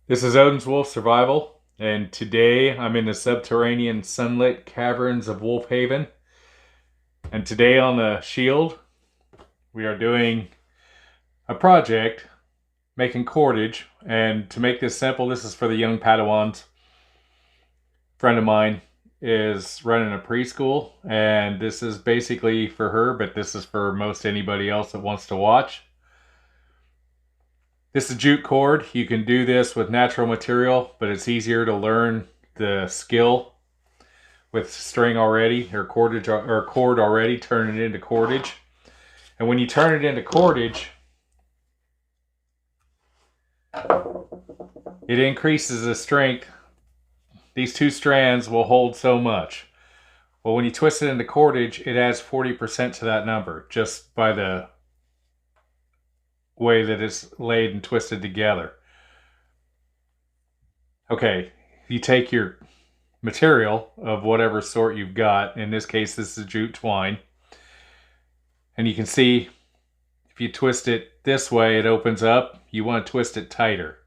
This is Odin's Wolf Survival, and today I'm in the subterranean sunlit caverns of Wolf Haven. And today on the shield, we are doing a project making cordage. And to make this simple, this is for the young Padawans. A friend of mine is running a preschool, and this is basically for her, but this is for most anybody else that wants to watch. This is jute cord. You can do this with natural material, but it's easier to learn the skill with string already, or cordage, or cord already, turn it into cordage. And when you turn it into cordage, it increases the strength. These two strands will hold so much. Well, when you twist it into cordage, it adds 40% to that number just by the way that it's laid and twisted together. Okay, you take your material of whatever sort you've got. In this case, this is jute twine. And you can see if you twist it this way, it opens up. You want to twist it tighter.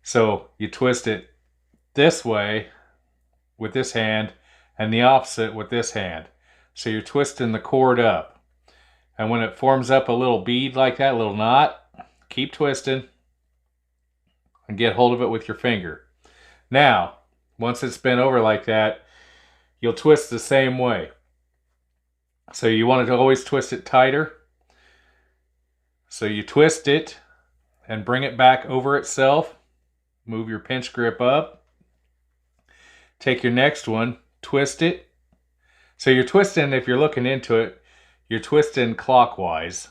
So you twist it this way with this hand and the opposite with this hand. So you're twisting the cord up. And when it forms up a little bead like that, a little knot, keep twisting and get hold of it with your finger. Now, once it's bent over like that, you'll twist the same way. So you want to always twist it tighter. So you twist it and bring it back over itself. Move your pinch grip up. Take your next one, twist it. So you're twisting, if you're looking into it, you're twisting clockwise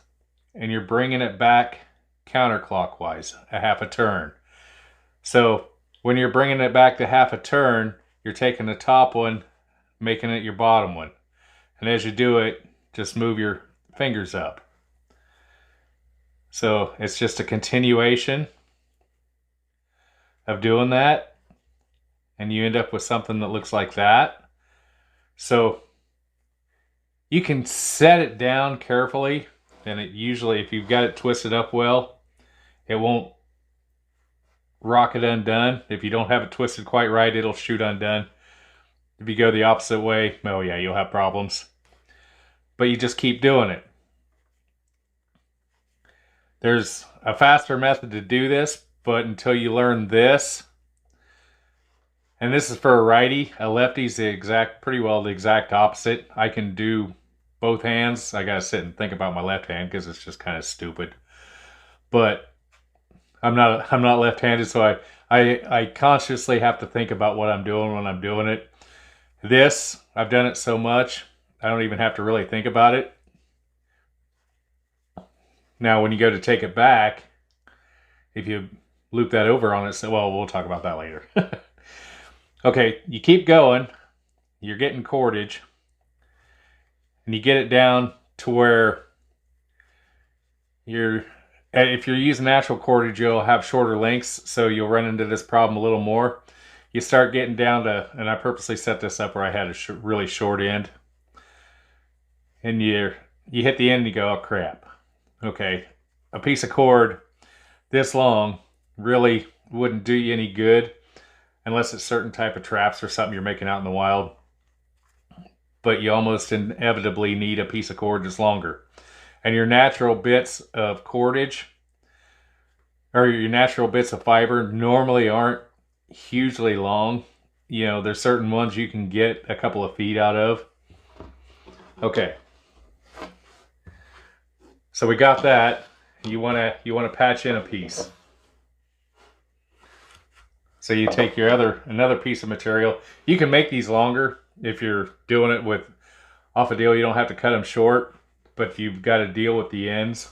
and you're bringing it back counterclockwise, a half a turn. So when you're bringing it back to half a turn, you're taking the top one, making it your bottom one. And as you do it, just move your fingers up. So it's just a continuation of doing that. And you end up with something that looks like that. So you can set it down carefully, and it usually, if you've got it twisted up well, it won't rock it undone. If you don't have it twisted quite right, it'll shoot undone. If you go the opposite way, oh yeah, you'll have problems. But you just keep doing it. There's a faster method to do this, but until you learn this, and this is for a righty, a lefty's pretty well the exact opposite. I can do both hands. I gotta sit and think about my left hand because it's just kind of stupid. But I'm not left-handed, so I consciously have to think about what I'm doing when I'm doing it. This, I've done it so much, I don't even have to really think about it. Now, when you go to take it back, if you loop that over on it, so, well, we'll talk about that later. Okay, you keep going. You're getting cordage. And you get it down to where if you're using natural cordage, you'll have shorter lengths, so you'll run into this problem a little more. You start getting down to, and I purposely set this up where I had a really short end. And you hit the end and you go, oh crap. Okay, a piece of cord this long really wouldn't do you any good unless it's certain type of traps or something you're making out in the wild. But you almost inevitably need a piece of cord that's longer. And your natural bits of cordage, or your natural bits of fiber, normally aren't hugely long. You know, there's certain ones you can get a couple of feet out of. Okay. So we got that. You want to patch in a piece. So you take another piece of material. You can make these longer if you're doing it with off a deal. You don't have to cut them short, but you've got to deal with the ends.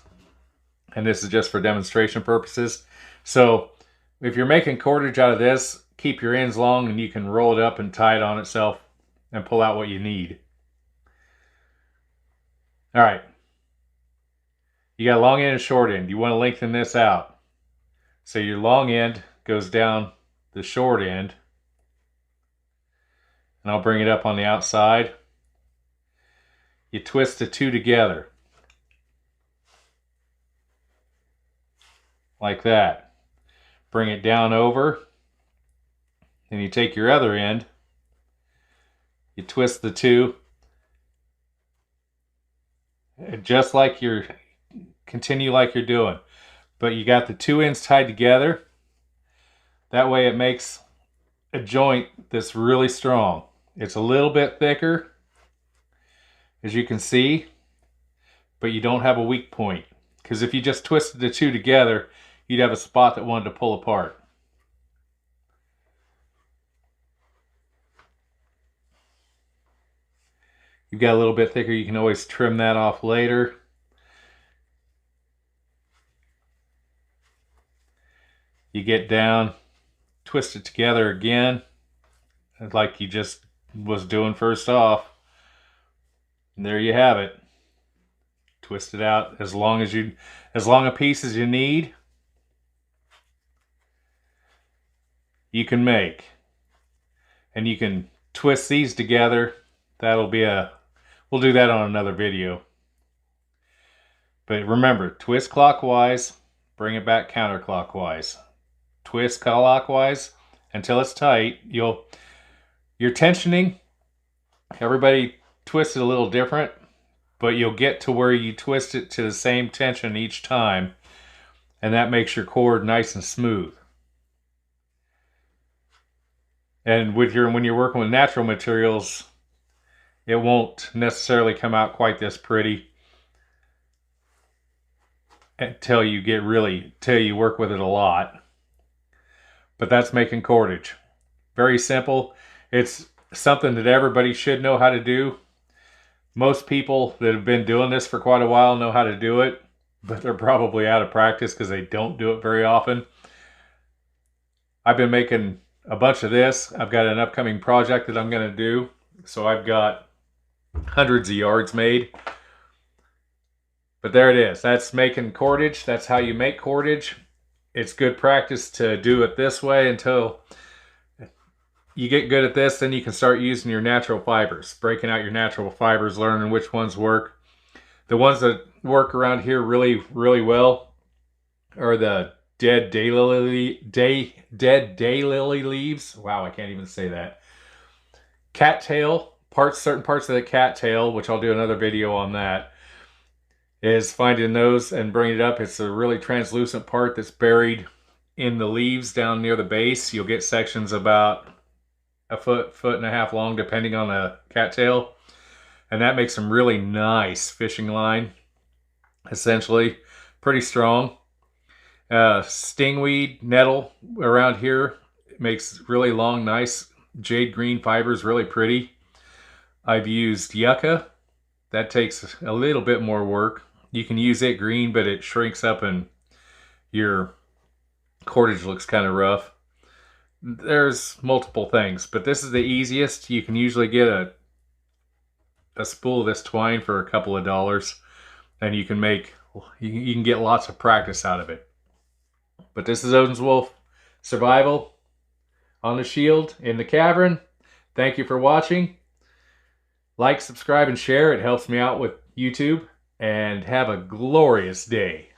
And this is just for demonstration purposes. So if you're making cordage out of this, keep your ends long and you can roll it up and tie it on itself and pull out what you need. All right. You got a long end and short end. You want to lengthen this out. So your long end goes down the short end. And I'll bring it up on the outside. You twist the two together. Like that. bring it down over, and you take your other end, you twist the two, just like continue like you're doing. But you got the two ends tied together. That way it makes a joint that's really strong. It's a little bit thicker, as you can see, but you don't have a weak point. Because if you just twisted the two together, you'd have a spot that wanted to pull apart. You've got a little bit thicker, you can always trim that off later. You get down, twist it together again, like you just was doing first off. And there you have it. Twist it out as long a piece as you need. You can make. And you can twist these together. That'll be we'll do that on another video. But remember, twist clockwise, bring it back counterclockwise. Twist clockwise until it's tight. You're tensioning. Everybody twists it a little different, but you'll get to where you twist it to the same tension each time, and that makes your cord nice and smooth. And when you're working with natural materials, it won't necessarily come out quite this pretty until you work with it a lot. But that's making cordage. Very simple. It's something that everybody should know how to do. Most people that have been doing this for quite a while know how to do it, but they're probably out of practice because they don't do it very often. I've been making a bunch of this. I've got an upcoming project that I'm going to do. So I've got hundreds of yards made. But there it is. That's making cordage. That's how you make cordage. It's good practice to do it this way until you get good at this. Then you can start using your natural fibers, breaking out your natural fibers, learning which ones work. The ones that work around here really, really well are the dead daylily leaves. Wow, I can't even say that. Cattail parts, certain parts of the cattail, which I'll do another video on that, is finding those and bringing it up. It's a really translucent part that's buried in the leaves down near the base. You'll get sections about a foot and a half long, depending on the cattail. And that makes some really nice fishing line, essentially. Pretty strong. Stingweed, nettle around here makes really long, nice jade green fibers, really pretty. I've used yucca. That takes a little bit more work. You can use it green, but it shrinks up and your cordage looks kind of rough. There's multiple things, but this is the easiest. You can usually get a spool of this twine for a couple of dollars, and you can get lots of practice out of it. But this is Odin's Wolf Survival on the Shield in the Cavern. Thank you for watching. Like, subscribe, and share. It helps me out with YouTube. And have a glorious day.